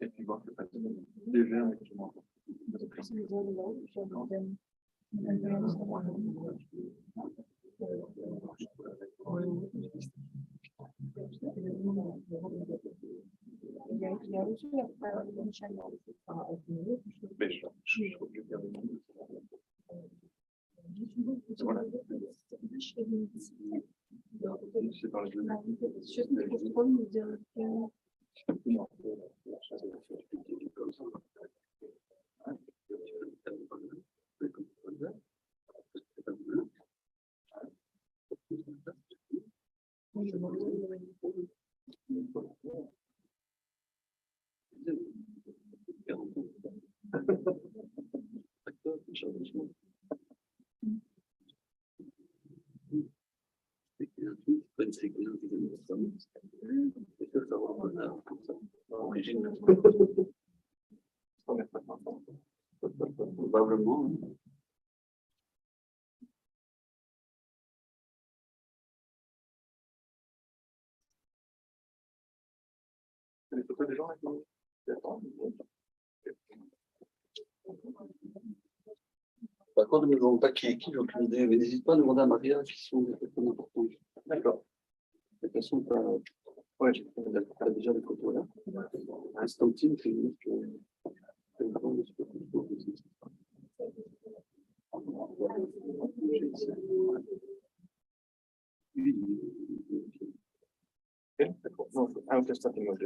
Et puis voir que ça légère, mais qui manque. Il a reçu la parole de Shaban. Mais je trouve que bien. Voilà. C'est dans les deux. Probablement. C'est les photos des gens là qui attendent. Par contre, ne me demande pas qui est qui, j'ai aucune idée, mais n'hésite pas à demander à Mairead qui sont des personnes importantes. D'accord. De toute façon, tu as déjà les photos là. Instant team, c'est juste que c'est une grande super photo. D'accord. Non, ok, ça fait moi.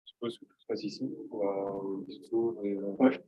Je suppose que tout se passe ici pour discours et. Ouais.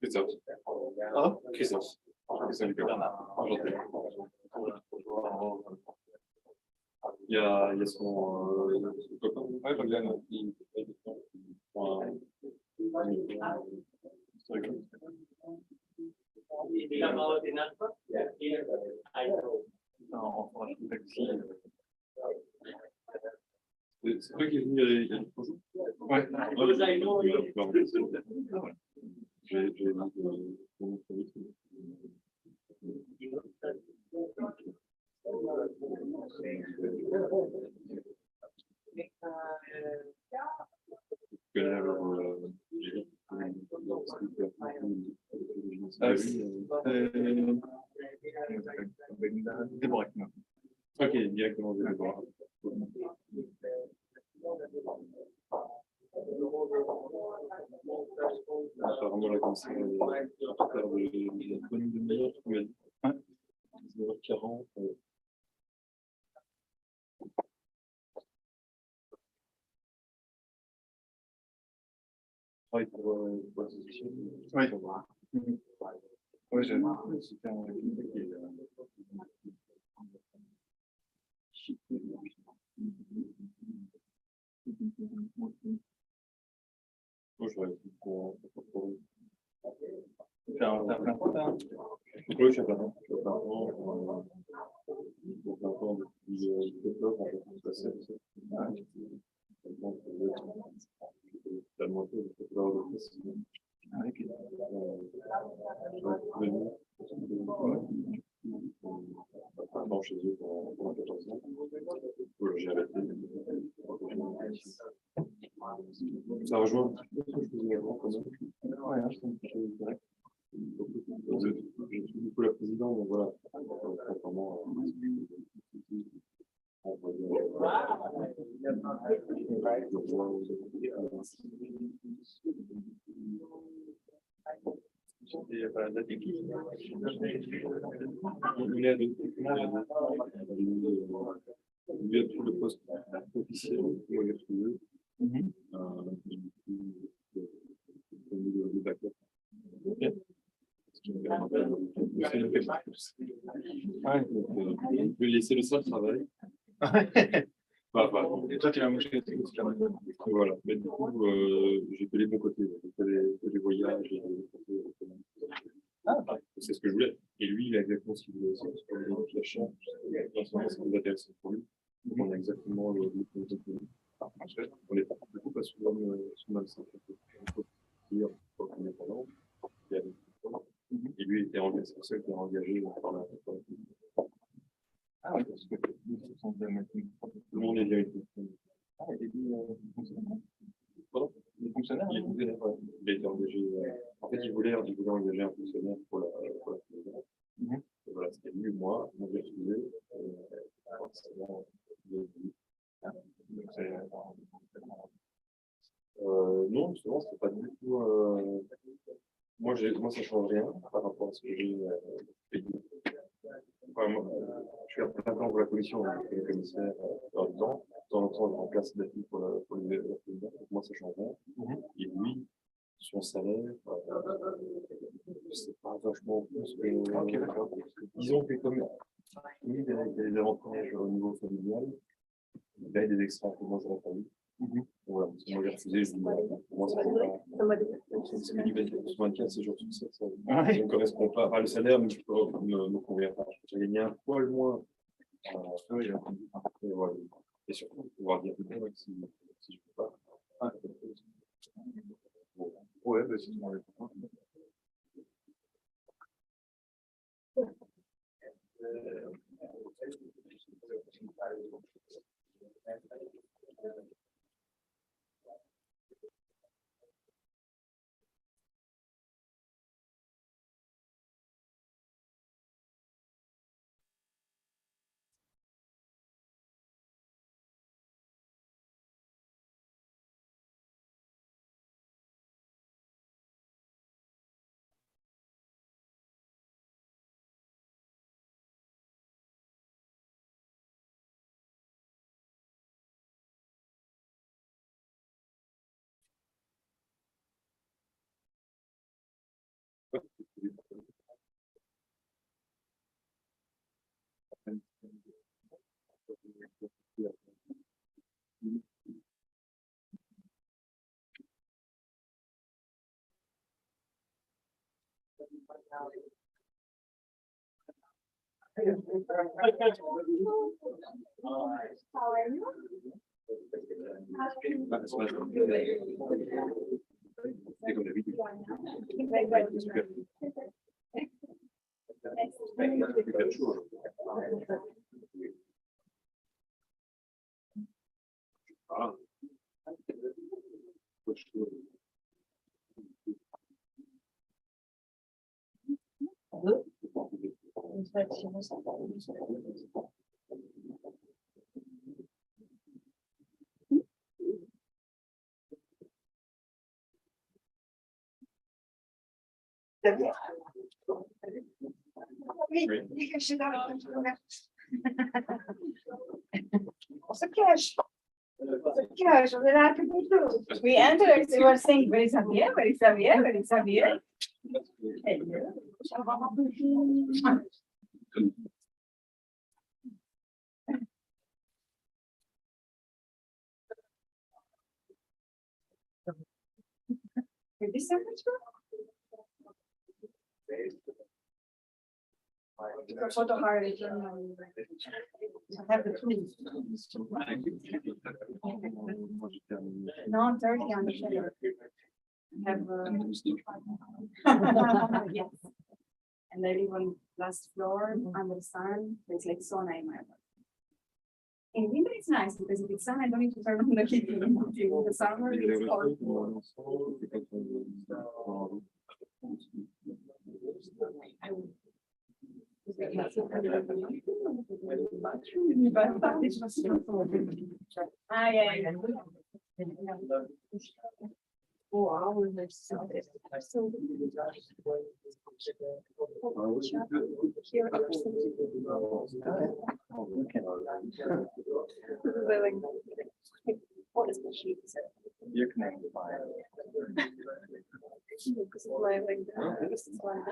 Christophe. Ah, Christophe. Enchanté. Il y a son copain. Ouais, Bogdan. C'est toi qui es venu il y a 3 jours? Ouais. J'ai Ok, directement de Déborah. Apparemment, la commission est en train de faire des bonnes demi-heures, tu m'as dit. 19h40. Travail pour la session. Oui. Oui, j'ai c'était un Moi, je vais pour faire un plein temps. oui, je suis à plein temps. Je suis à plein temps depuis octobre, en fait, c'est passé. Tellement peu, je peux pas avoir de place. Avant chez eux pendant 14 ans. J'ai arrêté. Ça rejoint un petit peu ce que je faisais avant quand même. Ouais, je pense que c'est vrai. Je suis beaucoup la présidente, donc voilà. Vraiment, C'était pas la technique. il a tout le poste officiel, moi j'ai trouvé. Le backup. Je vais laisser le seul travail. Et toi, tu vas moucher. Voilà. Mais du coup, j'ai fait les bons côtés. J'ai fait les voyages. C'est ce que je voulais. Et lui, il a exactement ce qu'il voulait aussi. Parce que l'identification, dans ce moment, c'est plus intéressant pour lui. On a exactement le côté pour lui. On est beaucoup pas sous le même sens. Et lui était engagé, c'est pour ça qu'il était engagé par la. Ah oui, parce que Le monde est bien. Ah, il dit fonctionnaire. Pardon? Il est fonctionnaire. Il a été engagé. En fait, il voulait engager un fonctionnaire pour la présidence. Voilà, c'était lui, moi, on avait refusé. Non, justement, c'est pas du tout. Moi, ça ne change rien par rapport à ce que j'ai payé. Enfin, moi, je suis à plein temps pour la commission, je suis commissaire dans le temps. De temps en temps, je remplace des filles pour les présidents. Donc, moi, ça ne change rien. Et lui, son salaire, c'est pas vachement plus que. Disons que comme lui, il a des avantages au niveau familial, il a des extras que moi, je n'aurais pas eu. Voilà, moi j'ai refusé, je dis, pour moi, ça ne c'est que du 24, c'est jours sur 7, ça ne me correspond pas. Enfin, le salaire ne me convient pas. J'ai gagné un poil moins. Et, voilà. Et surtout, pouvoir dire si je ne peux pas. Ouais, bah, c'est bon. Oui, il est caché dans la On se cache. On se cache, on est là tout le temps. We entered, they were saying, where is Javier? Where is Javier? Where is Javier? This temperature? For photo hard, I have the tools. No, 30 on the shadow. I have yes. And I live on last floor under the sun. It's like sauna in my apartment. In winter it's nice because if it's sun, I don't need to turn on the heat. In the summer it's horrible. Ah, yeah, yeah. Wow, what is the sheet? You can amplify it. Because of my like this is one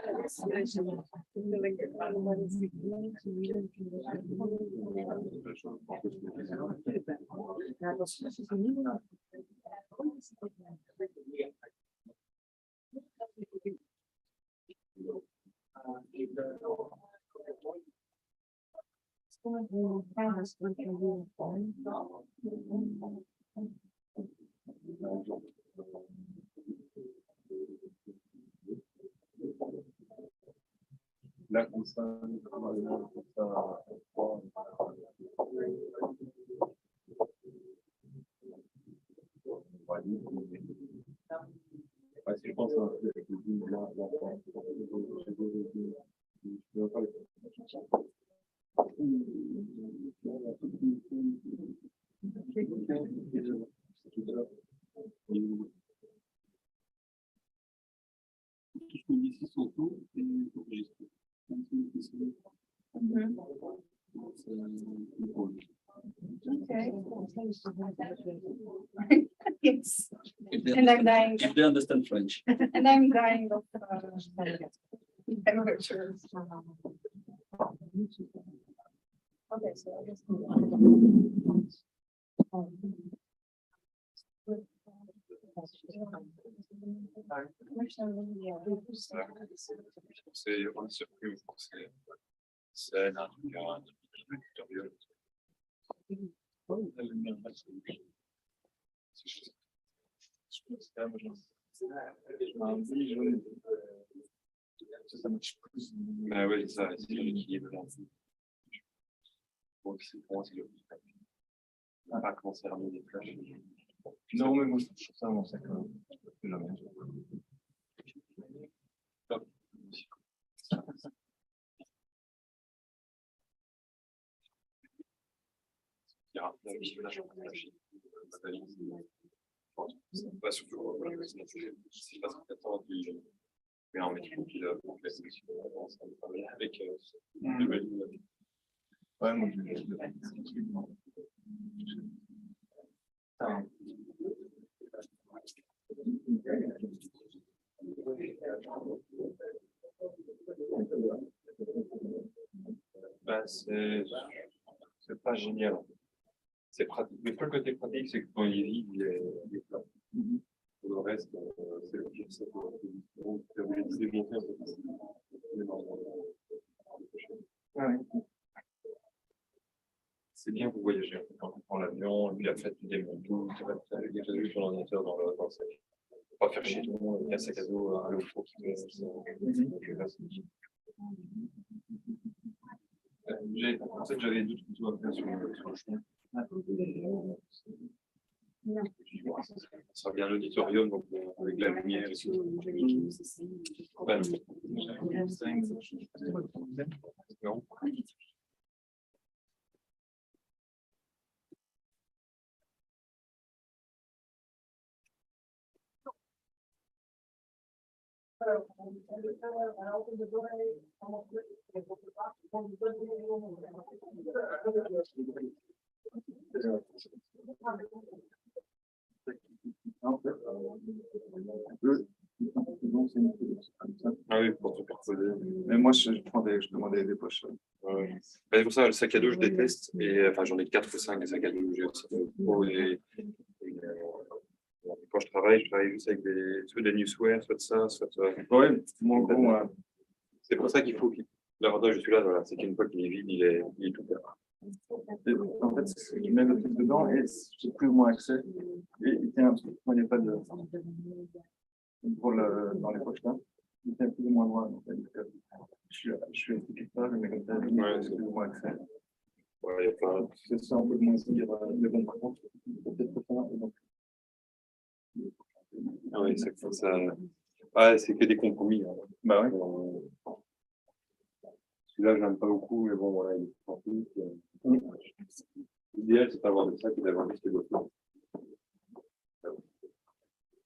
Là, comme ça, normalement, comme ça, parce que je pense que tout ce qu'on dit ici sont tout et enregistré. Okay. Yes. And I'm dying. If they understand French. And I'm dying of temperatures. Okay, so I guess. C'est un tutoriel. Ah oui, ça, c'est l'équilibre. Donc, c'est pour moi, c'est le plus facile. On va pas commencer à ramener des flashs. Non, mais moi, je trouve ça vraiment ça quand même. Top. Pas surtout, voilà, c'est pas ce qu'on attend, mais en mettant qu'il a la sélection avec ouais, moi ben, c'est pas génial. C'est pratique. Le seul côté pratique, c'est que quand il est vide, il est plat. Pour le reste, c'est le pire. C'est obligé de démonter un peu. C'est bien pour voyager. Quand tu prends l'avion, et puis après tu démontes tout, tu vas déjà vu ton ordinateur dans le sac. Pas faire chez toi, il y a un sac à dos à l'eau qui peut. En fait, j'avais d'autres photos à faire sur le chemin. Ça sera bien l'auditorium, donc avec la lumière et tout. Non. Ah oui, pour superposer. Mais moi, je demandais des poches. Ouais. C'est pour ça, le sac à dos, je déteste. Et enfin, j'en ai 4 ou 5 des sacs à dos. J'ai aussi quand je travaille juste avec soit des newswear, soit de ça, soit de ça. Ouais, mon gros, c'est pour ça qu'il faut qu'il. L'avantage de celui-là, voilà, c'est qu'une fois qu'il est vide, il est tout plat. en fait, je mets le truc dedans et j'ai plus ou moins accès. Et il tient un truc, il n'y a pas de. Pour dans les poches là, il tient plus ou moins loin. Donc, je suis quelque part, mais comme ça, Ouais, j'ai plus ou moins accès. Ouais, il y a pas. C'est ça, on peut moins se dire, mais bon, par contre, peut-être pas ça. Donc, Ah oui, c'est que ça. Ah, c'est que des compromis. Hein. bah ouais. Celui-là, je n'aime pas beaucoup, mais bon, voilà, il est tranquille. L'idéal, c'est d'avoir des sacs et d'avoir juste les autres.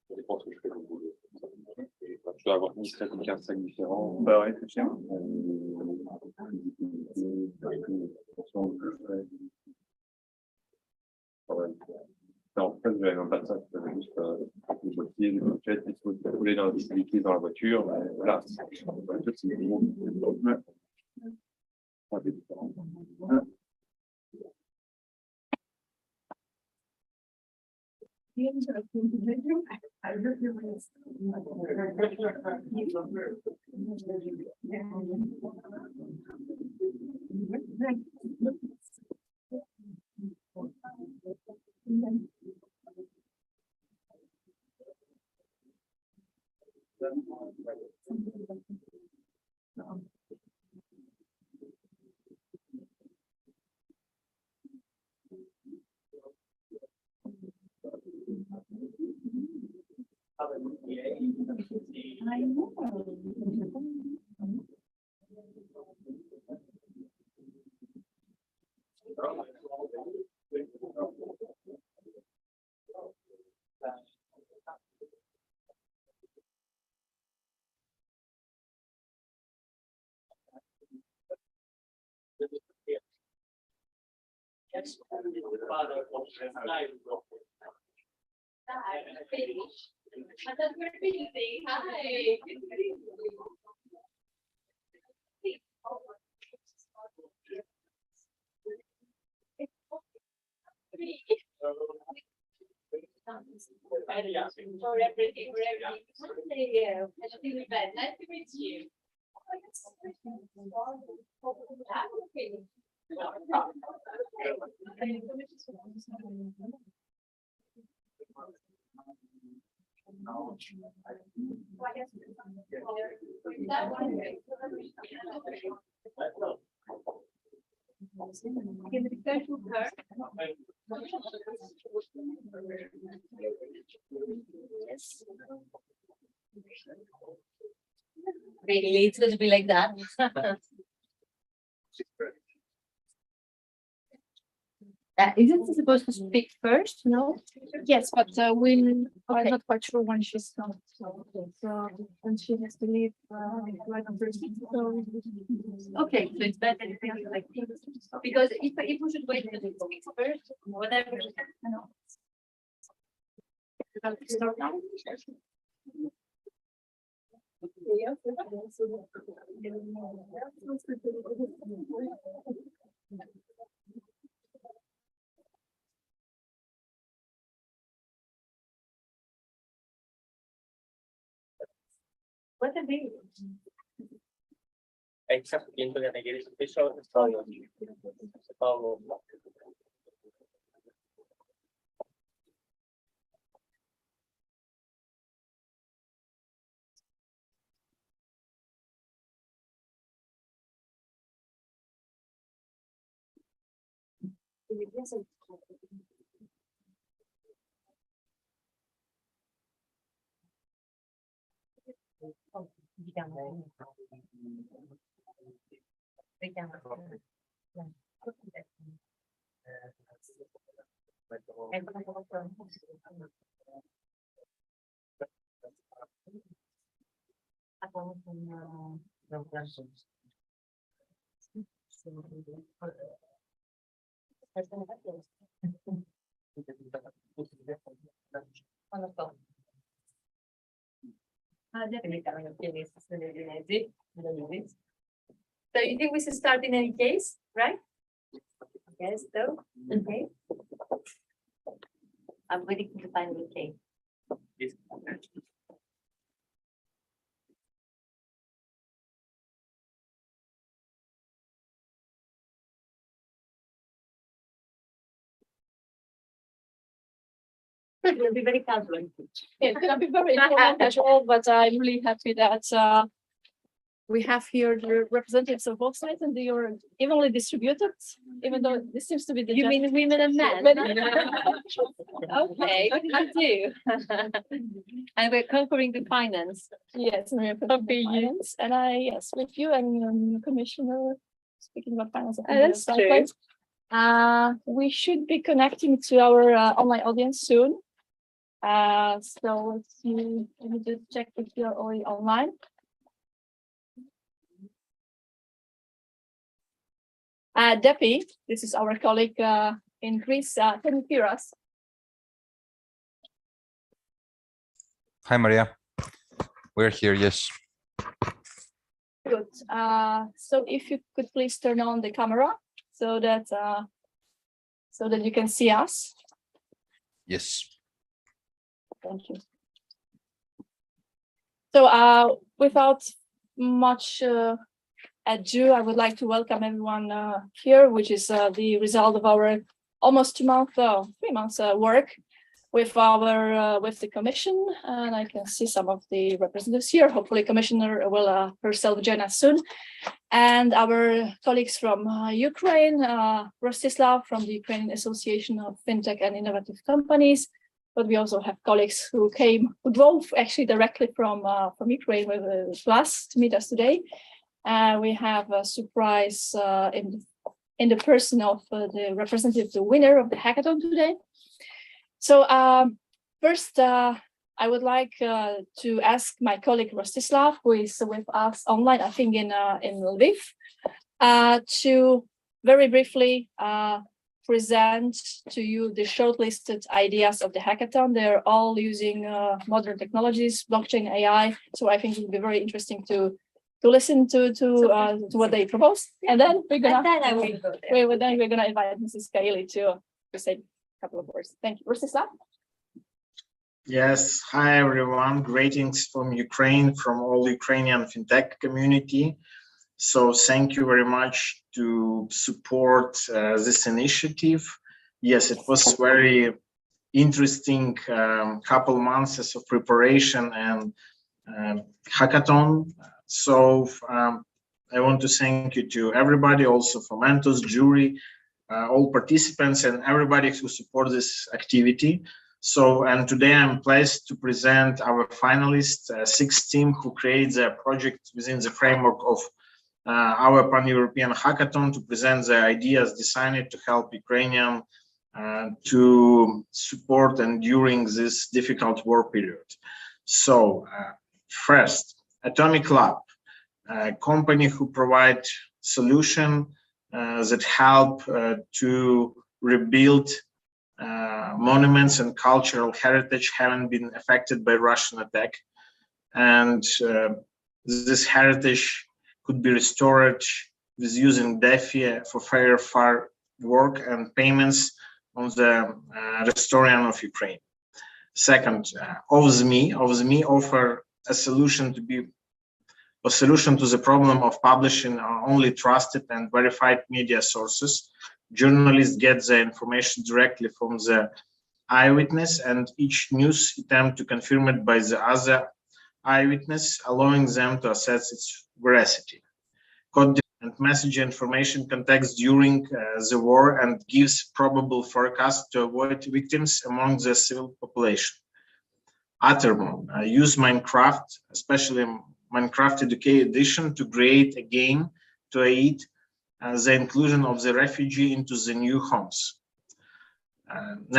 Ça dépend ce que je fais comme boulot. Je dois avoir 10 sacs ou 15 sacs différents. Bah ouais, c'est chiant. En fait, je n'avais même pas ça. J'avais juste des boîtiers, des pochettes, il faut rouler dans des liquides dans la voiture. Voilà, la voiture, c'est gros. Ouais. C'est différent. Ouais. For everything. Yeah, nice to meet you. Can we go to her? Yes. Really, it's going to be like that. Isn't she supposed to speak first? No. Yes, but I'm not quite sure when she's not. So and she has to leave right on Thursday. So Okay, so it's better if you like because if we should wait for the speaks first, whatever. I know. start now. What are they? Exacto, pienso que requiere su peso, todo. Todo. So you think we should start in any case, right? Yes, so, okay. I'm waiting for the final case. It will be very casual. It's gonna be very informal, casual, but I'm really happy that we have here the representatives of both sides and they are evenly distributed, even though this seems to be the You mean women and men? Okay, what did you do? And we're conquering the finance. yes, and we have finance, and yes, with you and Commissioner speaking about finance. I think That's the true. right place. We should be connecting to our online audience soon. So let's see, let me just check if you're already online. Depi, this is our colleague in Greece. Can you hear us? Hi, Maria. We're here, yes. Good. So if you could please turn on the camera so that you can see us. Yes. Thank you. So without much ado, I would like to welcome everyone here, which is the result of our almost 3 months work with our with the Commission, and I can see some of the representatives here. Hopefully, Commissioner will herself join us soon, and our colleagues from Ukraine, Rostyslav from the Ukrainian Association of FinTech and Innovative Companies. But we also have colleagues who drove actually directly from Ukraine with us to meet us today. We have a surprise in the person of the representative, the winner of the hackathon today. So first, I would like to ask my colleague Rostyslav, who is with us online, I think in Lviv, to very briefly present to you the shortlisted ideas of the hackathon. They're all using modern technologies, blockchain, AI. So I think it will be very interesting to listen to what they propose, and then we're gonna invite Mrs. Kaili to say a couple of words. Thank you, Rostyslav. Yes, hi everyone. Greetings from Ukraine, from all Ukrainian fintech community. So thank you very much to support this initiative. Yes, it was very interesting couple months of preparation and hackathon. So I want to thank you to everybody, also for mentors, jury, all participants and everybody who support this activity. So, and today I'm pleased to present our finalists, 6 team who create the project within the framework of our pan-European hackathon to present the ideas designed to help Ukrainian to support and during this difficult war period. So first, Atomic Lab, a company who provide solution that help to rebuild monuments and cultural heritage haven't been affected by Russian attack. And this heritage could be restored with using EDFA for fair work and payments on the restoration of Ukraine. Second, OVSME offer a solution to the problem of publishing only trusted and verified media sources. Journalists get the information directly from the eyewitness, and each news attempt to confirm it by the other eyewitness, allowing them to assess its veracity. Code and message information context during the war and gives probable forecast to avoid victims among the civil population. Attermon use Minecraft, especially Minecraft Education Edition, to create a game to aid the inclusion of the refugee into the new homes.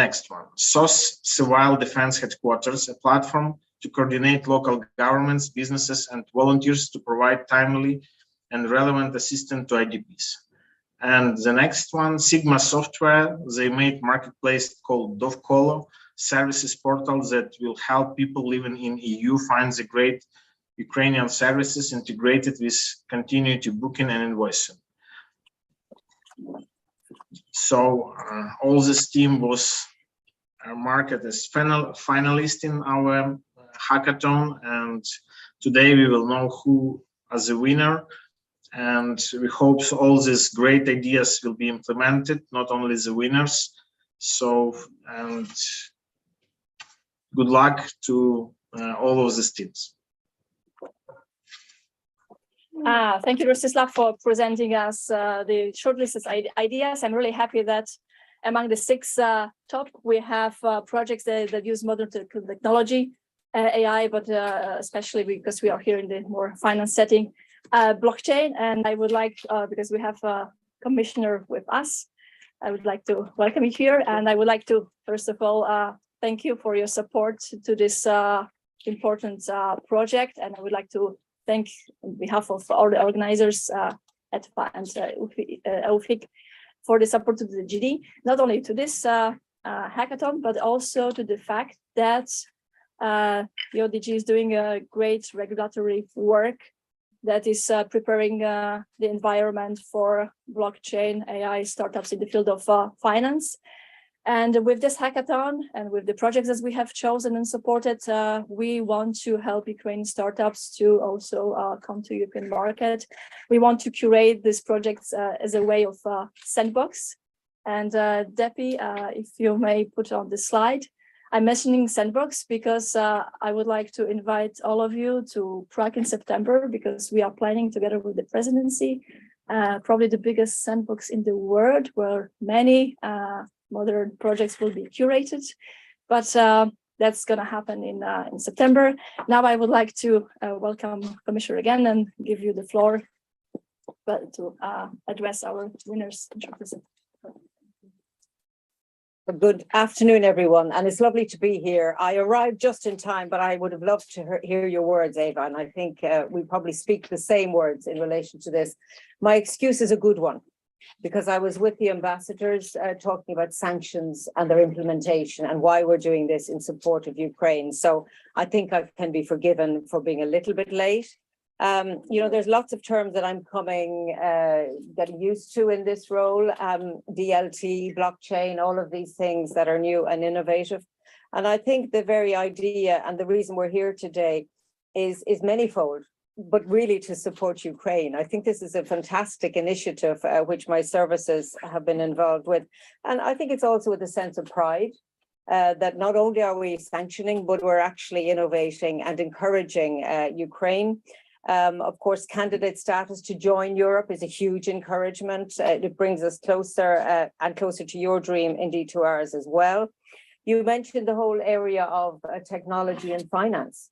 Next one, SOS Civil Defense Headquarters, a platform to coordinate local governments, businesses, and volunteers to provide timely and relevant assistance to IDPs. And the next one, Sigma Software, they made marketplace called Dovkolo services portal that will help people living in EU find the great Ukrainian services integrated with continuity booking and invoicing. So all this team was marked as finalist in our hackathon, and today we will know who as a winner. And we hope all these great ideas will be implemented, not only the winners. So, and good luck to all of these teams. Thank you, Rostyslav, for presenting us the shortlisted ideas. I'm really happy that among the 6 top, we have projects that use modern technology, AI, but especially because we are here in the more finance setting, blockchain. And I would like, because we have a commissioner with us, I would like to welcome you here. And I would like to, first of all, thank you for your support to this important project. And I would like to thank on behalf of all the organizers, EDFA and UAFIC, for the support to the GD, not only to this hackathon, but also to the fact that the ODG is doing a great regulatory work that is preparing the environment for blockchain AI startups in the field of finance. And with this hackathon and with the projects that we have chosen and supported, we want to help Ukrainian startups to also come to European market. We want to curate these projects as a way of sandbox. And Depi, if you may put on the slide, I'm mentioning sandbox because I would like to invite all of you to Prague in September, because we are planning together with the presidency, probably the biggest sandbox in the world, where many modern projects will be curated, but that's going to happen in September. Now I would like to welcome Commissioner again and give you the floor to address our winners. Good afternoon, everyone, and it's lovely to be here. I arrived just in time, but I would have loved to hear your words, Eva, and I think we probably speak the same words in relation to this. My excuse is a good one, because I was with the ambassadors talking about sanctions and their implementation and why we're doing this in support of Ukraine. So I think I can be forgiven for being a little bit late. You know, there's lots of terms that I'm getting used to in this role, DLT, blockchain, all of these things that are new and innovative. And I think the very idea and the reason we're here today is manifold, but really to support Ukraine. I think this is a fantastic initiative which my services have been involved with. And I think it's also with a sense of pride that not only are we sanctioning, but we're actually innovating and encouraging Ukraine. Of course, candidate status to join Europe is a huge encouragement. It brings us closer and closer to your dream, indeed to ours as well. You mentioned the whole area of technology and finance.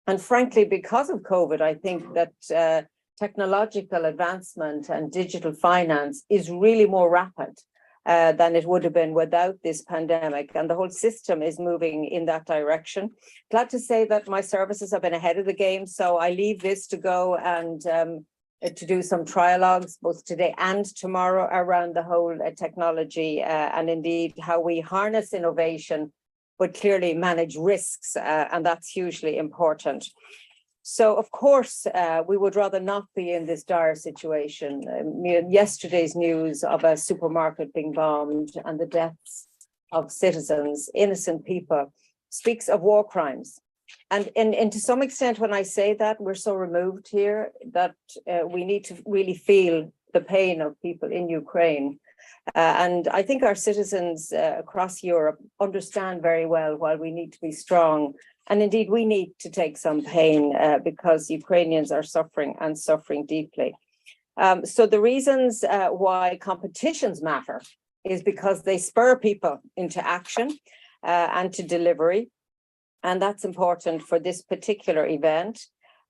And frankly, because of COVID, I think that technological advancement and digital finance is really more rapid than it would have been without this pandemic. And the whole system is moving in that direction. Glad to say that my services have been ahead of the game. So I leave this to go and to do some trialogues, both today and tomorrow, around the whole technology and indeed how we harness innovation, but clearly manage risks. And that's hugely important. So, of course, we would rather not be in this dire situation. Yesterday's news of a supermarket being bombed and the deaths of citizens, innocent people, speaks of war crimes. And to some extent, when I say that, we're so removed here that we need to really feel the pain of people in Ukraine. And I think our citizens across Europe understand very well why we need to be strong. And indeed, we need to take some pain because Ukrainians are suffering and suffering deeply. So the reasons why competitions matter is because they spur people into action and to delivery. And that's important for this particular event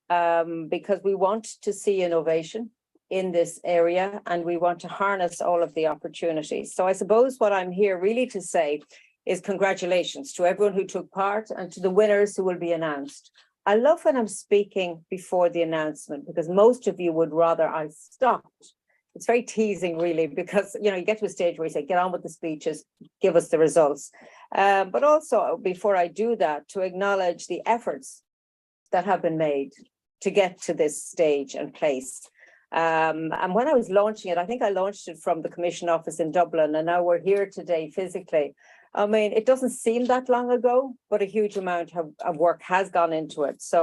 because we want to see innovation in this area and we want to harness all of the opportunities. So I suppose what I'm here really to say is congratulations to everyone who took part and to the winners who will be announced. I love when I'm speaking before the announcement because most of you would rather I stopped. It's very teasing really because, you know, you get to a stage where you say, get on with the speeches, give us the results. But also before I do that, to acknowledge the efforts that have been made to get to this stage and place. And when I was launching it, I think I launched it from the Commission office in Dublin, and now we're here today physically. I mean, it doesn't seem that long ago, but a huge amount of work has gone into it. So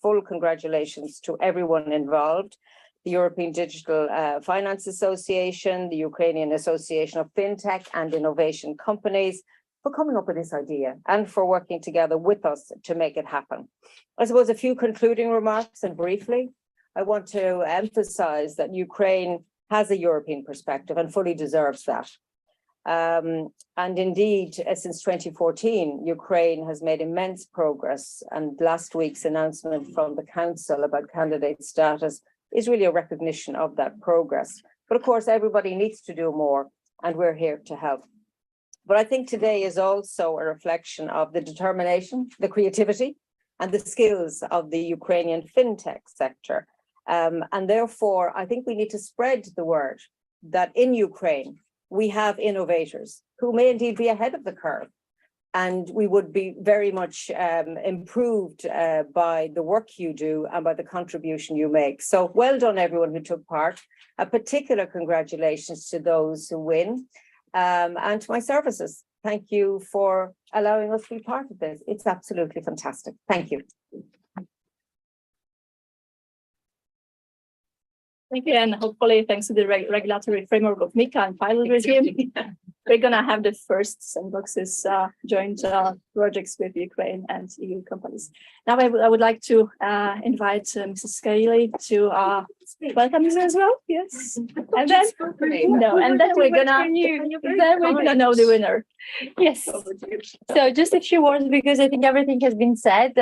full congratulations to everyone involved, the European Digital Finance Association, the Ukrainian Association of FinTech and Innovation Companies, for coming up with this idea and for working together with us to make it happen. I suppose a few concluding remarks, and briefly, I want to emphasize that Ukraine has a European perspective and fully deserves that. And indeed, since 2014, Ukraine has made immense progress, and last week's announcement from the Council about candidate status is really a recognition of that progress. But of course, everybody needs to do more, and we're here to help. But I think today is also a reflection of the determination, the creativity, and the skills of the Ukrainian fintech sector. And therefore, I think we need to spread the word that in Ukraine, we have innovators who may indeed be ahead of the curve. And we would be very much improved by the work you do and by the contribution you make. So well done, everyone who took part. A particular congratulations to those who win and to my services. Thank you for allowing us to be part of this. It's absolutely fantastic. Thank you. Thank you, and hopefully, thanks to the regulatory framework of MiCA and pilot regime, we're going to have the first sandboxes joint projects with Ukraine and EU companies. Now, I would like to invite Mrs. Kaili to welcome you as well. Yes, and then we're gonna know the winner. Yes. So just a few words because I think everything has been said.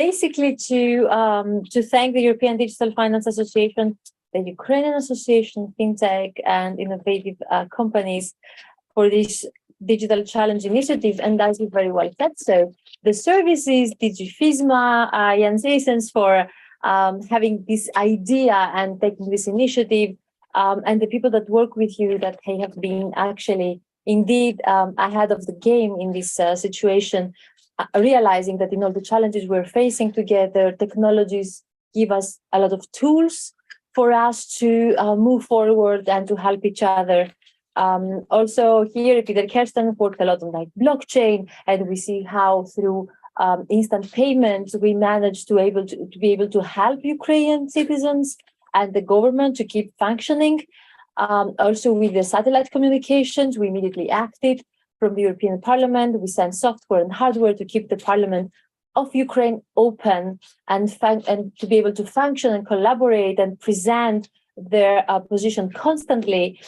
Basically to thank the European Digital Finance Association, the Ukrainian Association of FinTech and Innovative Companies for this Digital Challenge Initiative. And as you very well said, so the services, DigiFisma, and citizens for having this idea and taking this initiative, and the people that work with you that they have been actually indeed ahead of the game in this situation. Realizing that in all the challenges we're facing together, technologies give us a lot of tools for us to move forward and to help each other. Also here, Peter Kersten worked a lot on like blockchain, and we see how through instant payments, we managed to be able to help Ukrainian citizens and the government to keep functioning. Also with the satellite communications, we immediately acted. From the European Parliament, we sent software and hardware to keep the Parliament of Ukraine open and to be able to function and collaborate and present their position constantly.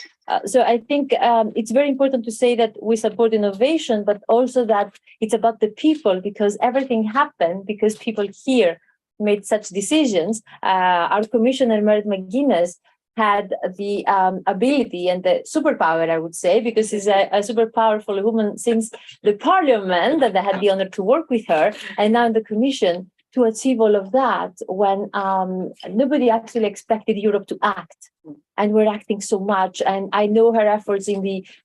So I think it's very important to say that we support innovation, but also that it's about the people, because everything happened because people here made such decisions. Our Commissioner, Mariam McGuinness, had the ability and the superpower, I would say, because she's a super powerful woman since the Parliament, that I had the honor to work with her, and now in the Commission, to achieve all of that when nobody actually expected Europe to act, and we're acting so much. And I know her efforts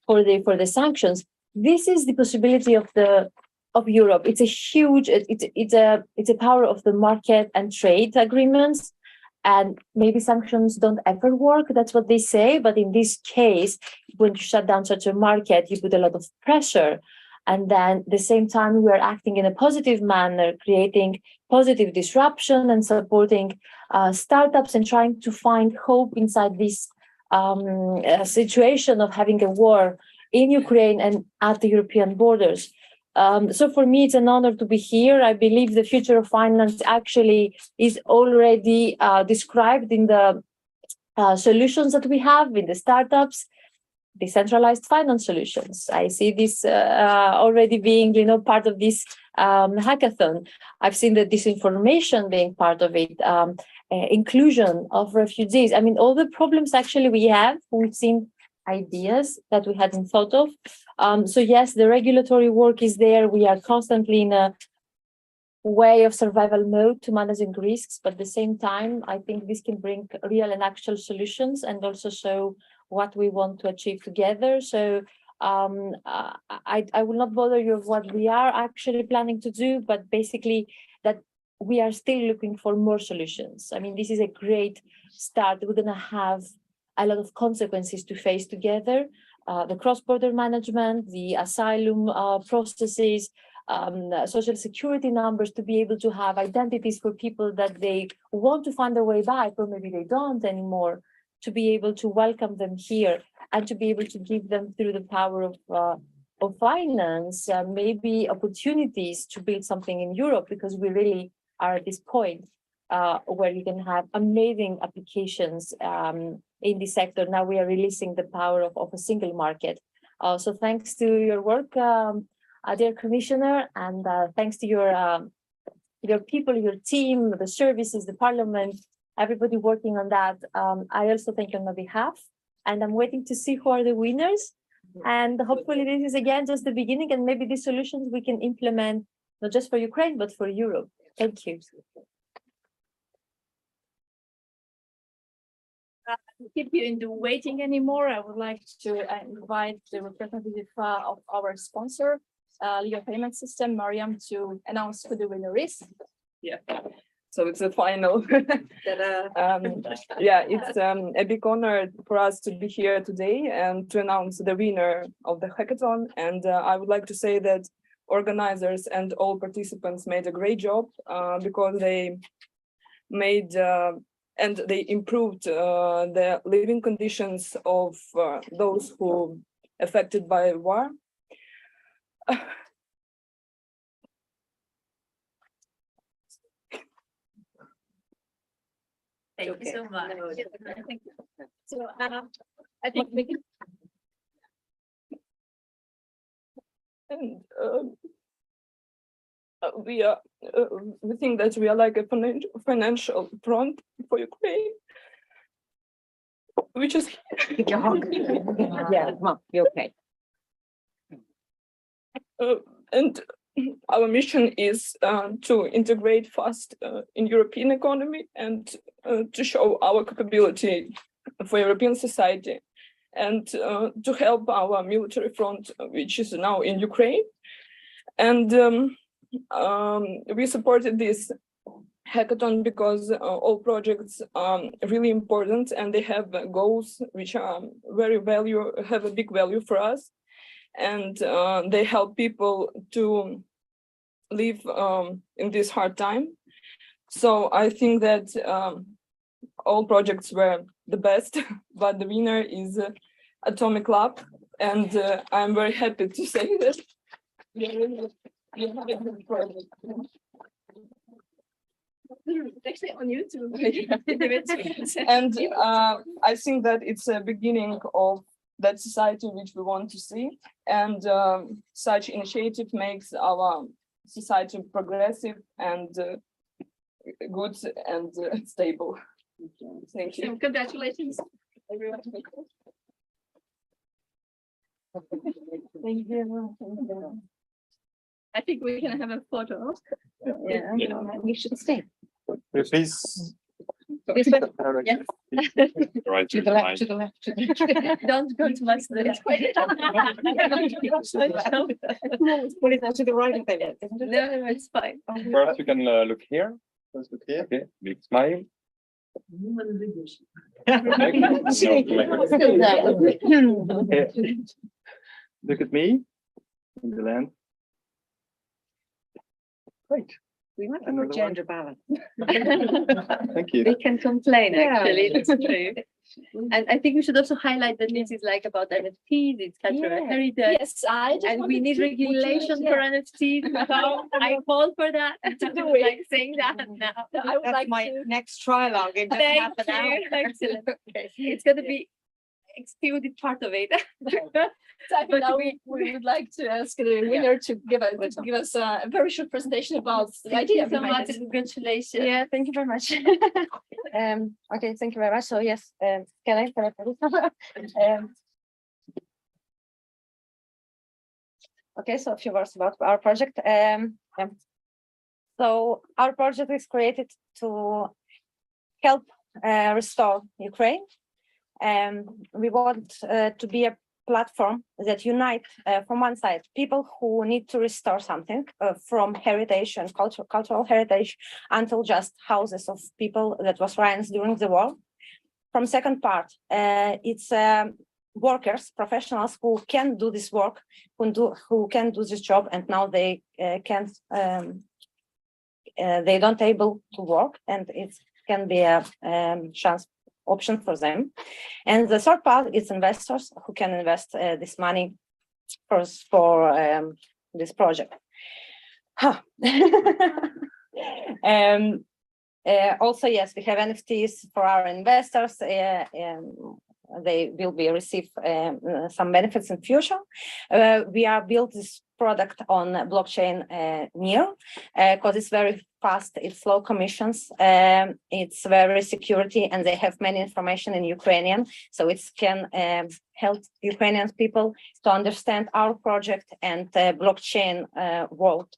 for the sanctions. This is the possibility of Europe. It's a huge. It's a power of the market and trade agreements. And maybe sanctions don't ever work, that's what they say. But in this case, when you shut down such a market, you put a lot of pressure. And then at the same time, we are acting in a positive manner, creating positive disruption and supporting startups and trying to find hope inside this situation of having a war in Ukraine and at the European borders. So for me, it's an honor to be here. I believe the future of finance actually is already described in the solutions that we have in the startups, decentralized finance solutions. I see this already being, part of this hackathon. I've seen the disinformation being part of it, inclusion of refugees. I mean, all the problems actually we've seen ideas that we hadn't thought of. So yes, the regulatory work is there. We are constantly in a way of survival mode to managing risks, but at the same time, I think this can bring real and actual solutions and also show what we want to achieve together. So I will not bother you with what we are actually planning to do, but basically that we are still looking for more solutions. I mean, this is a great start. We're going to have a lot of consequences to face together. The cross-border management, the asylum processes, social security numbers, to be able to have identities for people that they want to find their way back, or maybe they don't anymore, to be able to welcome them here and to be able to give them through the power of finance, maybe opportunities to build something in Europe, because we really are at this point where you can have amazing applications in this sector. Now we are releasing the power of a single market. So thanks to your work, dear Commissioner, and thanks to your people, your team, the services, the Parliament, everybody working on that. I also thank you on my behalf, and I'm waiting to see who are the winners. And hopefully this is again just the beginning, and maybe these solutions we can implement not just for Ukraine, but for Europe. Thank you. To keep you in the waiting anymore, I would like to invite the representative of our sponsor, Legal Payment System, Mariam, to announce who the winner is. Yeah, so it's a final. Yeah, it's a big honor for us to be here today and to announce the winner of the hackathon. And I would like to say that organizers and all participants made a great job because they made and they improved the living conditions of those who affected by war. Thank you so much. Thank you. So I think we can. And we think that we are like a financial front for Ukraine, which is Yeah, come on, you're okay. and our mission is to integrate fast in European economy and to show our capability for European society and to help our military front, which is now in Ukraine. And we supported this hackathon because all projects are really important and they have goals which are have a big value for us, and they help people to live in this hard time. So I think that all projects were the best, but the winner is Atomic Lab, and I'm very happy to say that. Actually on YouTube. And I think that it's a beginning of that society which we want to see, and such initiative makes our society progressive and good and stable. Thank you. Congratulations, everyone. Thank you. I think we can have a photo. Yeah, we should stay. Please. This one? Yes. Right To the left, to the left, to the left. Don't go too much to the left. Well, it's not to the right of it, isn't it? No, it's fine. First, you can look here. Let's look here. Okay, big smile. Okay. Look at me in the land. Great. We might have Another a one? gender balance. Thank you. We can complain, Yeah. actually, that's true. And I think we should also highlight that this is like about NFTs, it's cultural Yeah. heritage. Yes, I just And we wanted need to- regulation for NFTs. So I call for that. Like saying that now. I would That's like my to. next trialogue. It doesn't Thank happen now. you. Excellent. It's gonna be excluded part of it. But now we would like to ask the winner to give us a very short presentation about the Thank idea you so behind much. it. Congratulations. Yeah, thank you very much. Okay, thank you very much. So yes, can I Okay, so a few words about our project. So our project is created to help restore Ukraine. We want to be a platform that unite, from one side, people who need to restore something from heritage and cultural heritage until just houses of people that was ruined during the war. From second part, it's workers, professionals who can do this work, who can do this job, and now they can't, they don't able to work, and it can be a chance option for them. And the third part is investors who can invest this money for this project. Also, yes, we have NFTs for our investors. They will be receive some benefits in future. We are built this product on blockchain near because it's very fast, it's low commissions, it's very security, and they have many information in Ukrainian, so it can help Ukrainian people to understand our project and blockchain world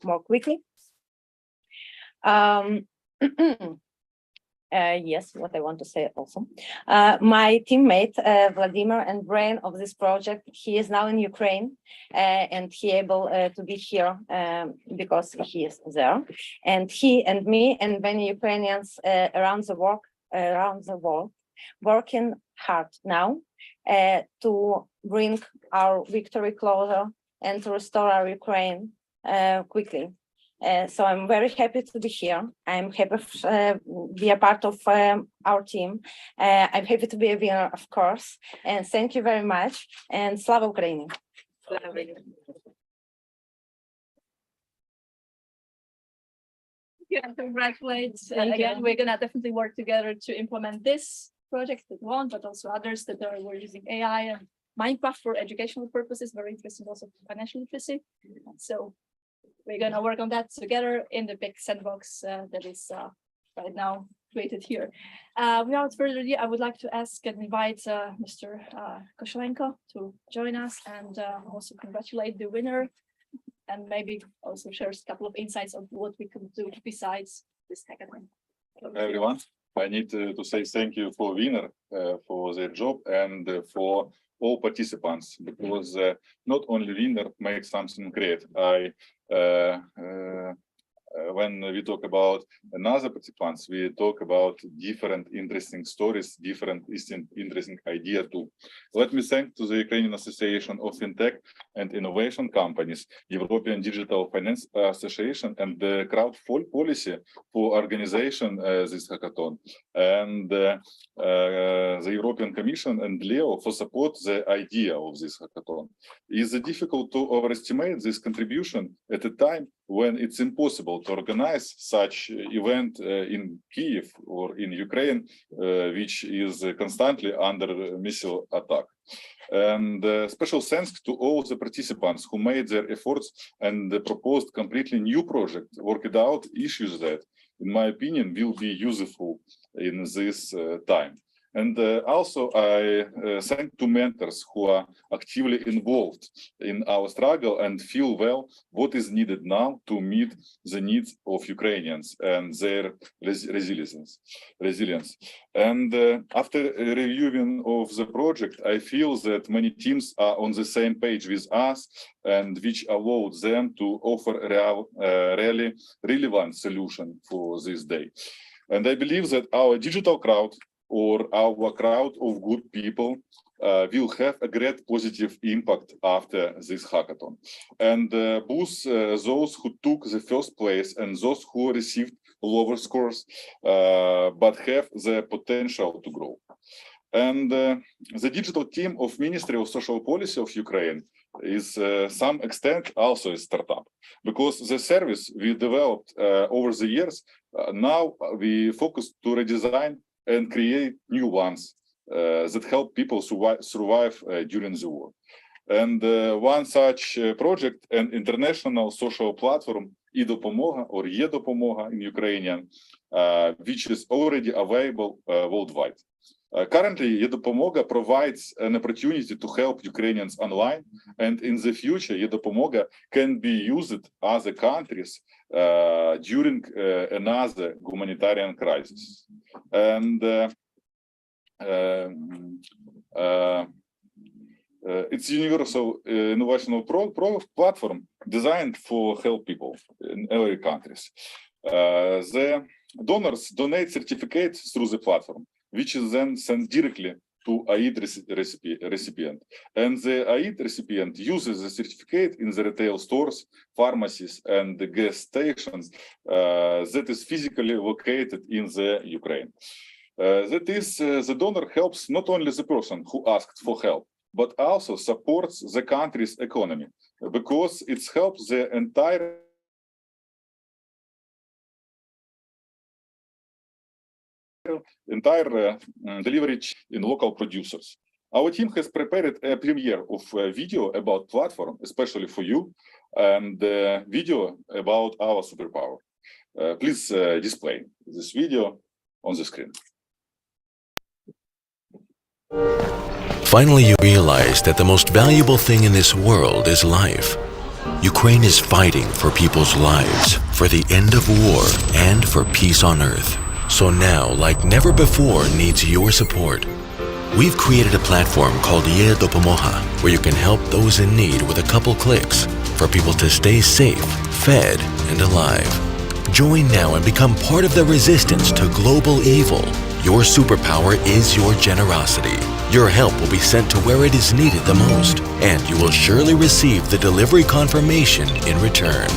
more quickly. Yes, what I want to say also. My teammate, Vladimir, and brain of this project, he is now in Ukraine and he able to be here because he is there. And he and me and many Ukrainians around the world working hard now to bring our victory closer and to restore our Ukraine quickly. So I'm very happy to be here. I'm happy to be a part of our team. I'm happy to be a winner, of course. And thank you very much. And Slava Ukraini. Yeah, congratulate. Again, we're gonna definitely work together to implement this project that one, but also others that were using AI and Minecraft for educational purposes. Very interesting, also for financial literacy. So we're going to work on that together in the big sandbox that is right now created here. Without further ado, I would like to ask and invite Mr. Koshelenko to join us and also congratulate the winner and maybe also share a couple of insights of what we could do besides this hackathon. Everyone, I need to say thank you for winner for their job and for all participants, because not only winner makes something great. When we talk about another participants, we talk about different interesting stories, different interesting idea too. Let me thank to the Ukrainian Association of FinTech and Innovation Companies, European Digital Finance Association, and the Crowd Policy for organization this hackathon, and the European Commission and Leo for support the idea of this hackathon. It's difficult to overestimate this contribution at a time when it's impossible to organize such event in Kyiv or in Ukraine, which is constantly under missile attack. And special thanks to all the participants who made their efforts and proposed completely new project, worked out issues that, in my opinion, will be useful in this time. And also I thank to mentors who are actively involved in our struggle and feel well what is needed now to meet the needs of Ukrainians and their resilience. And after reviewing of the project, I feel that many teams are on the same page with us, and which allowed them to offer really relevant solution for this day. And I believe that our digital crowd, or our crowd of good people, will have a great positive impact after this hackathon. And both those who took the first place and those who received lower scores, but have the potential to grow. And the digital team of Ministry of Social Policy of Ukraine is some extent also a startup, because the service we developed over the years, now we focus to redesign and create new ones that help people survive during the war. And one such project, an international social platform, e-Допомога or e-Допомога in Ukrainian, which is already available worldwide. Currently, eDopomoga provides an opportunity to help Ukrainians online, and in the future, eDopomoga can be used other countries during another humanitarian crisis. And it's a universal innovational platform designed for help people in every countries. The donors donate certificates through the platform, which is then sent directly to aid recipient. And the aid recipient uses the certificate in the retail stores, pharmacies, and the gas stations that is physically located in the Ukraine. That is, the donor helps not only the person who asked for help, but also supports the country's economy, because it helps the entire delivery in local producers. Our team has prepared a premiere of a video about platform, especially for you, and a video about our superpower. Please display this video on the screen. Finally, you realize that the most valuable thing in this world is life. Ukraine is fighting for people's lives, for the end of war, and for peace on earth. So now, like never before, needs your support. We've created a platform called EDFA, where you can help those in need with a couple clicks for people to stay safe, fed, and alive. Join now and become part of the resistance to global evil. Your superpower is your generosity. Your help will be sent to where it is needed the most, and you will surely receive the delivery confirmation in return.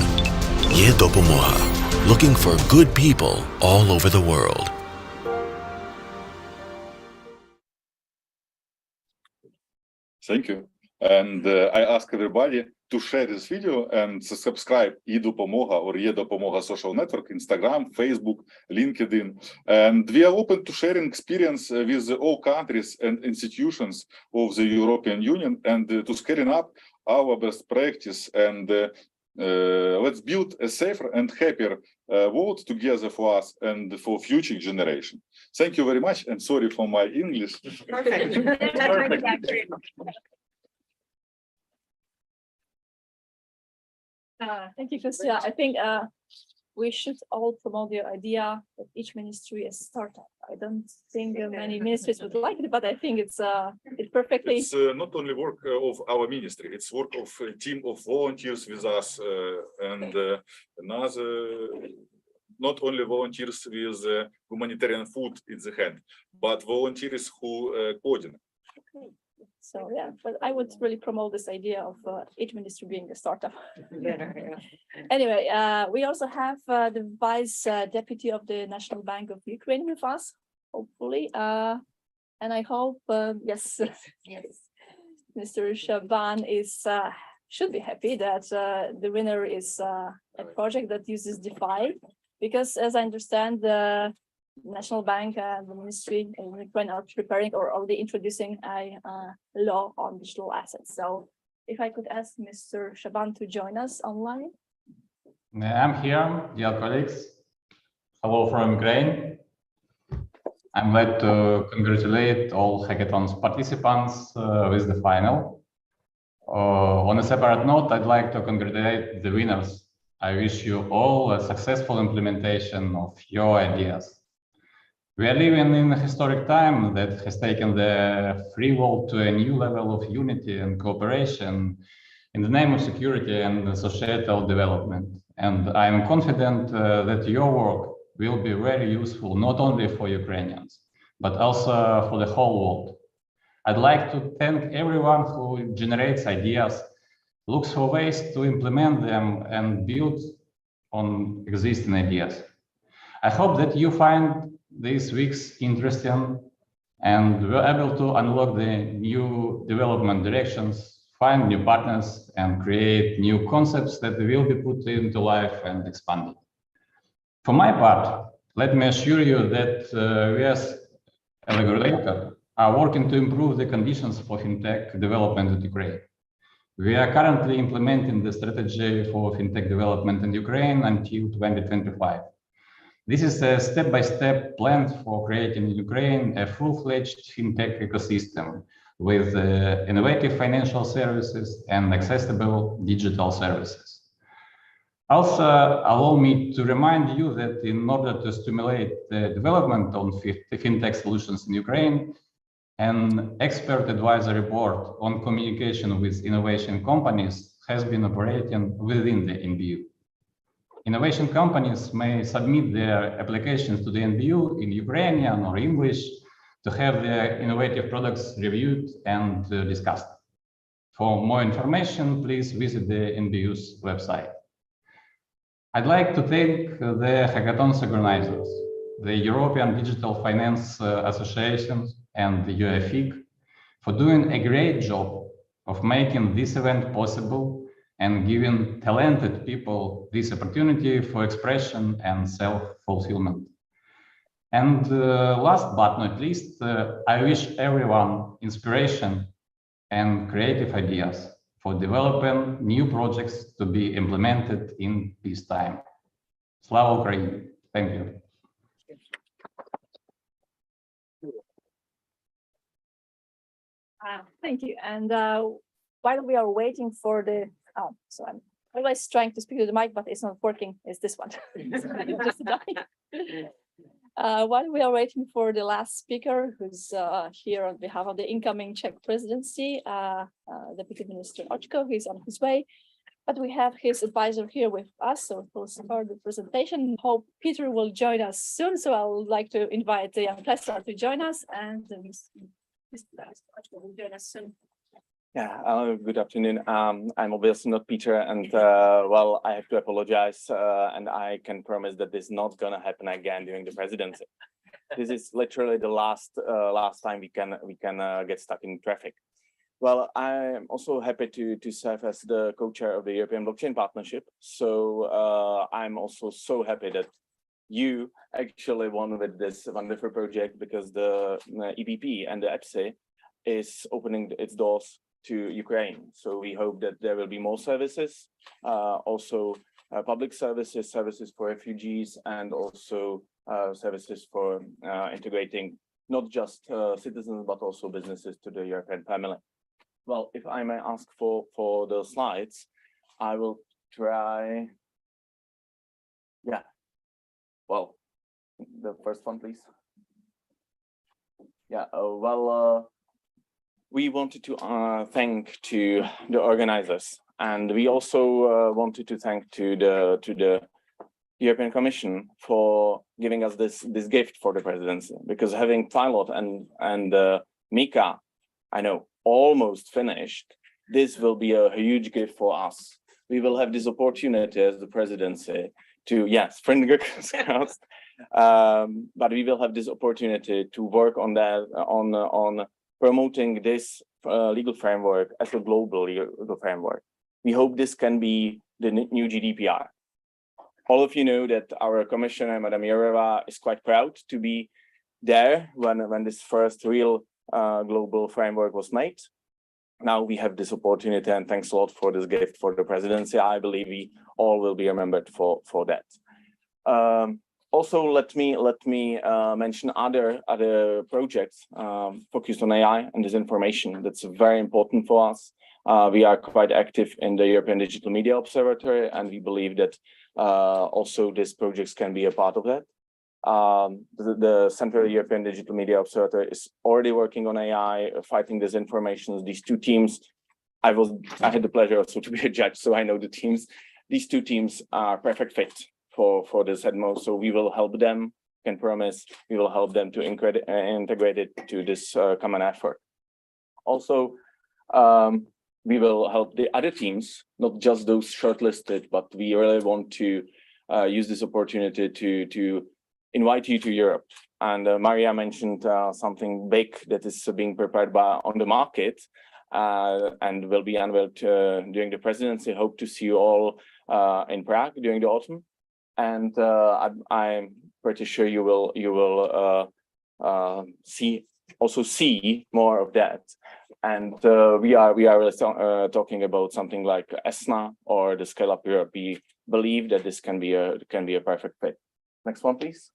EDFA. Looking for good people all over the world. Thank you. And I ask everybody to share this video and to subscribe eDopomoga or eDopomoga social network, Instagram, Facebook, LinkedIn. And we are open to sharing experience with all countries and institutions of the European Union and to scaling up our best practice and let's build a safer and happier world together for us and for future generation. Thank you very much, and sorry for my English. Perfect. Thank you, Kostya. I think we should all promote the idea that each ministry is a startup. I don't think many ministries would like it, but I think it's perfectly. It's not only work of our ministry; it's work of a team of volunteers with us, and another. Not only volunteers with humanitarian food in the hand, but volunteers who coordinate. Okay. So yeah, but I would really promote this idea of each ministry being a startup. Anyway, we also have the Vice Deputy of the National Bank of Ukraine with us, hopefully, and I hope yes, Mr. Shaban should be happy that the winner is a project that uses DeFi, because as I understand, the National Bank and the Ministry in Ukraine are preparing or already introducing a law on digital assets. So if I could ask Mr. Shaban to join us online. I'm here, dear colleagues. Hello from Ukraine. I'm glad to congratulate all hackathon's participants with the final. On a separate note, I'd like to congratulate the winners. I wish you all a successful implementation of your ideas. We are living in a historic time that has taken the free world to a new level of unity and cooperation in the name of security and societal development. And I am confident that your work will be very useful, not only for Ukrainians, but also for the whole world. I'd like to thank everyone who generates ideas, looks for ways to implement them and build on existing ideas. I hope that you find these weeks interesting and we're able to unlock the new development directions, find new partners, and create new concepts that will be put into life and expanded. For my part, let me assure you that we as a regulator are working to improve the conditions for fintech development in Ukraine. We are currently implementing the strategy for fintech development in Ukraine until 2025. This is a step-by-step plan for creating in Ukraine a full-fledged fintech ecosystem with innovative financial services and accessible digital services. Also, allow me to remind you that in order to stimulate the development of fintech solutions in Ukraine, an expert advisory board on communication with innovation companies has been operating within the NBU. Innovation companies may submit their applications to the NBU in Ukrainian or English to have their innovative products reviewed and discussed. For more information, please visit the NBU's website. I'd like to thank the hackathon's organizers, the European Digital Finance Association and the UAFIC, for doing a great job of making this event possible and giving talented people this opportunity for expression and self-fulfillment. And last but not least, I wish everyone inspiration and creative ideas for developing new projects to be implemented in peacetime. Slava Ukraini! Thank you. Thank you. And while we are waiting for the, so I'm always trying to speak to the mic, but it's not working. It's this one. Just while we are waiting for the last speaker, who's here on behalf of the incoming Czech presidency, Deputy Minister Oczko, who's on his way. But we have his advisor here with us, so we'll start the presentation. Hope Peter will join us soon. So I would like to invite the young Tesla to join us, and Oczko will join us soon. Yeah, good afternoon. I'm obviously not Peter, and well, I have to apologize, and I can promise that this is not going to happen again during the presidency. This is literally the last time we can get stuck in traffic. Well, I'm also happy to serve as the co-chair of the European Blockchain Partnership. So I'm also so happy that you actually won with this wonderful project, because the EBP and the EPSI is opening its doors to Ukraine. So we hope that there will be more services, also public services, services for refugees, and also services for integrating not just citizens, but also businesses to the European family. Well, if I may ask for the slides, I will try. Yeah. Well, the first one, please. Yeah. We wanted to thank to the organizers, and we also wanted to thank to the European Commission for giving us this gift for the presidency, because having Pilot and Mika, I know, almost finished, this will be a huge gift for us. We will have this opportunity as the presidency to, yes, but we will have this opportunity to work on that, on promoting this legal framework as a global legal framework. We hope this can be the new GDPR. All of you know that our commissioner, Madam Jourová, is quite proud to be there when this first real global framework was made. Now we have this opportunity, and thanks a lot for this gift for the presidency. I believe we all will be remembered for that. Also, let me mention other projects focused on AI and disinformation. That's very important for us. We are quite active in the European Digital Media Observatory, and we believe that also these projects can be a part of that. The Central European Digital Media Observatory is already working on AI, fighting disinformation. These two teams, I had the pleasure also to be a judge, so I know the teams. These two teams are perfect fit for this EDMO, so we will help them, can promise, we will help them to integrate it to this common effort. Also, we will help the other teams, not just those shortlisted, but we really want to use this opportunity to invite you to Europe. And Maria mentioned something big that is being prepared on the market and will be unveiled during the presidency. Hope to see you all in Prague during the autumn. And I'm pretty sure you will see more of that. And we are really talking about something like ESNA or the Scale Up Europe. We believe that this can be a perfect fit. Next one, please.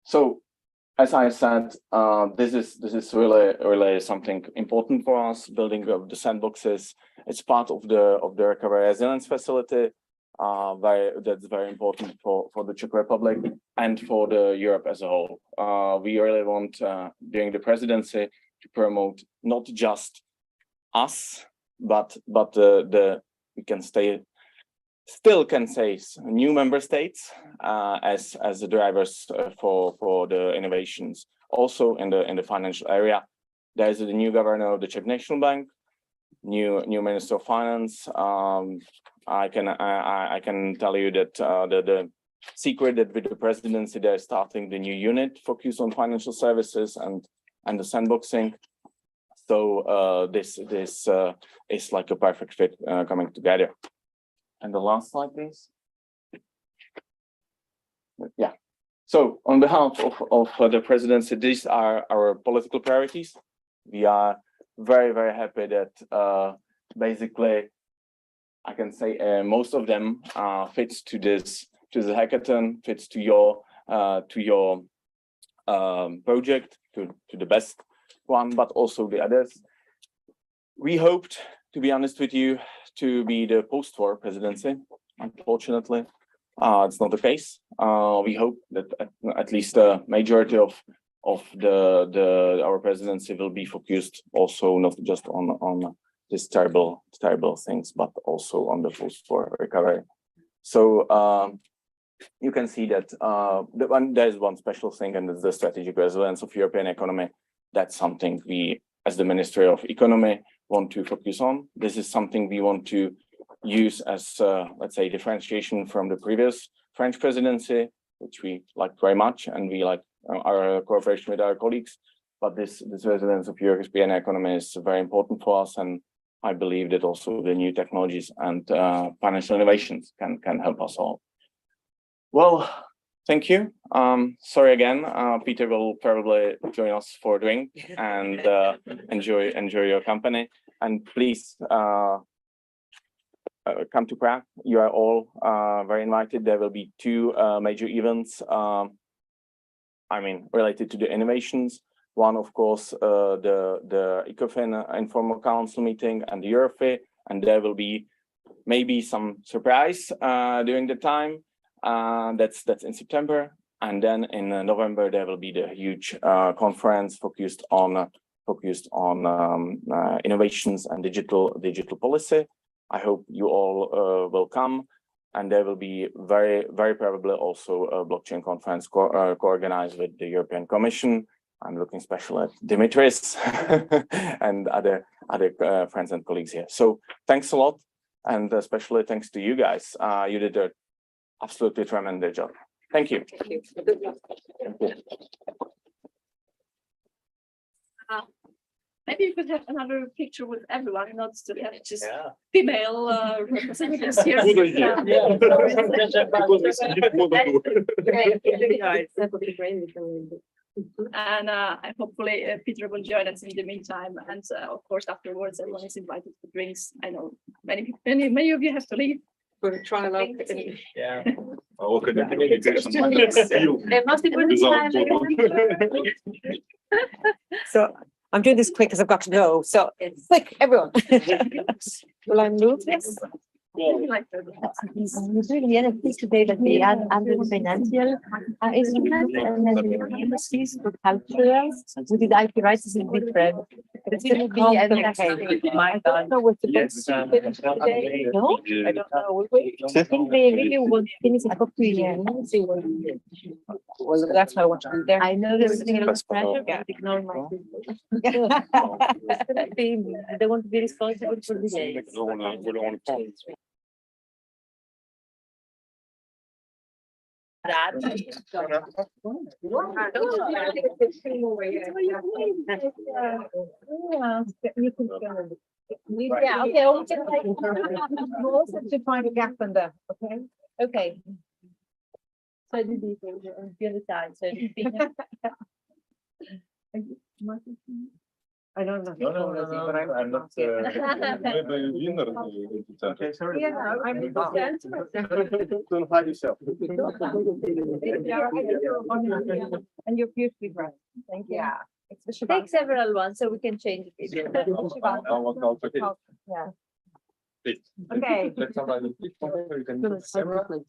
So, as I said, this is really something important for us. Building of the sandboxes, it's part of the recovery resilience facility. That's very important for the Czech Republic and for the Europe as a whole. We really want during the presidency to promote not just us, but we can still can say new member states as the drivers for the innovations. Also in the financial area, there is the new governor of the Czech National Bank, new Minister of Finance. I can tell you that the secret that with the presidency they're starting the new unit focused on financial services and the sandboxing. So this is like a perfect fit coming together. And the last slide, please. Yeah. So on behalf of the presidency, these are our political priorities. We are very, very happy that basically I can say most of them fits to the hackathon, fits to your project, to the best one, but also the others. We hoped, to be honest with you, to be the post-war presidency. Unfortunately, it's not the case. We hope that at least the majority of our presidency will be focused also not just on these terrible things, but also on the post-war recovery. So you can see that there's one special thing, and it's the strategic resilience of European economy. That's something we, as the Ministry of Economy, want to focus on. This is something we want to use as, let's say, differentiation from the previous French presidency, which we like very much, and we like our cooperation with our colleagues. But this resilience of European economy is very important for us, and I believe that also the new technologies and financial innovations can help us all. Well, thank you. Sorry again. Peter will probably join us for a drink and enjoy your company. And please come to Prague. You are all very invited. There will be two major events. Related to the innovations. One, of course, the ECOFIN informal council meeting and the EUROFI, and there will be maybe some surprise during the time. That's in September, and then in November there will be the huge conference focused on innovations and digital policy. I hope you all will come, and there will be very probably also a blockchain conference co-organized with the European Commission. I'm looking especially at Dimitris and other friends and colleagues here. So thanks a lot, and especially thanks to you guys. You did an absolutely tremendous job. Thank you. Thank you. Maybe you could have another picture with everyone, not to have just female representatives here. And hopefully Peter will join us in the meantime. And of course, afterwards, everyone is invited to drinks. I know many of you have to leave. We'll try out. Yeah. So I'm doing this quick because I've got to go. So quick, everyone. Will I move this? The other piece today that we add under the financial instrument, and then the industries for cultural. We did IP rights is different. It's going to be I don't know what's supposed to finish today. No, I don't know. I think they really will finish a copy. Well, that's why I want to be there. I know there's a lot of pressure, but ignore my. They want to be responsible for the day. Yeah, okay, we'll also have to find a gap in there, okay? Okay. So the other side, so I don't know. No, but I'm not. The winner. Okay, sorry. Yeah, I'm Don't hide yourself. And you're beautifully dressed. Thank you. Yeah. Take several ones so we can change it. Yeah. Okay. Let somebody pick one, you can put several.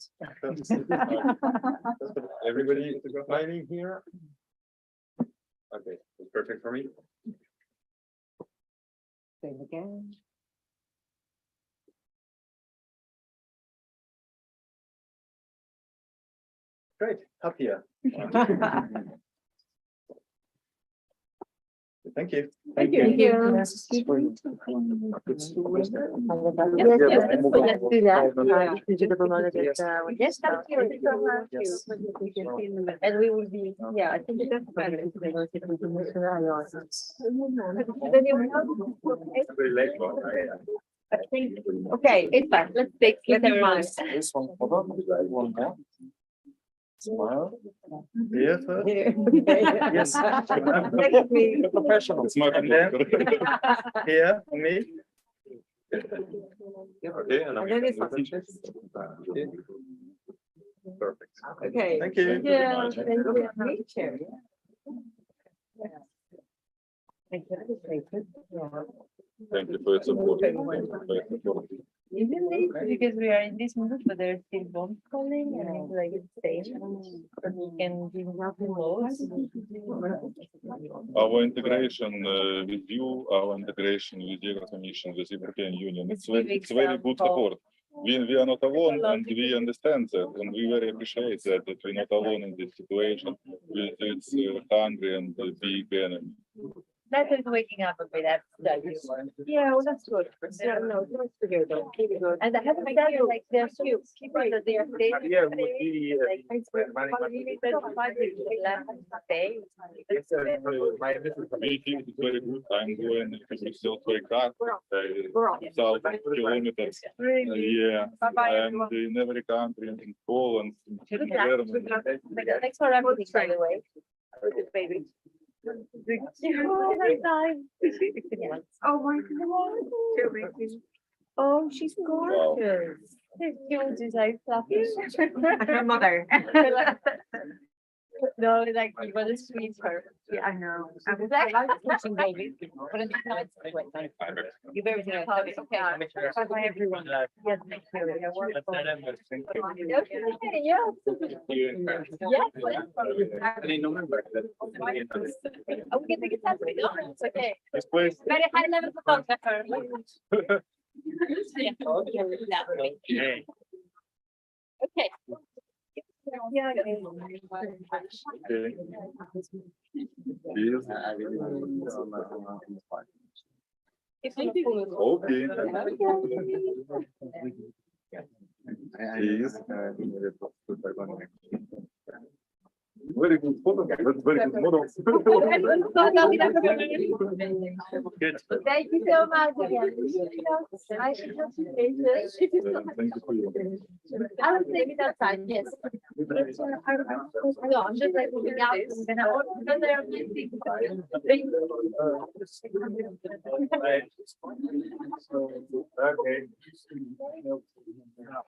Everybody smiling here. Okay, that's perfect for me. Same again. Great, happier. Thank you. Thank you. Yes, let's do that. Yes, thank you. And we will be, yeah, I think that's better. Okay, It's fine. Let's take it. This one, hold on, one more. Smile. Here first. Yes. Professional. And then here, me. Okay, and And then this one. perfect. Okay. Thank you. Yeah. Me too. Thank you. Thank you for your support. Isn't it because we are in this mood, but there's still bombs calling and it's like it's station, but we can do nothing more. Our integration with you, our integration with the Commission, with the European Union, it's very good support. We are not alone, and we understand that, and we very appreciate that we're not alone in this situation with its hungry and big enemy. That is waking up a bit after. Yeah, well, that's good. Yeah, no, it's to hear though. Keep it good. And I haven't said like there's two people that they are staying. Yeah, would be, Like it's really We think it's very good. I'm going to Brazil to a car, 1,000 kilometers. Yeah, and in every country, in Poland, in Germany. Thanks for everything, by the way. Baby. Oh my God. Oh, she's gorgeous. She's cute, she's like fluffy. Her mother. No, like you want to squeeze her. Yeah, I know. I like watching babies, but it's not. You're very good. Okay. Bye everyone. Yes, thank you. We can take it separately, no? It's okay. This place. Very high level photographer. Okay. Yeah, Very good photo, very good model. Good. Thank you so much. Thank you for your. I will take it outside, yes. No, I'm just like moving out. And I order there. Okay.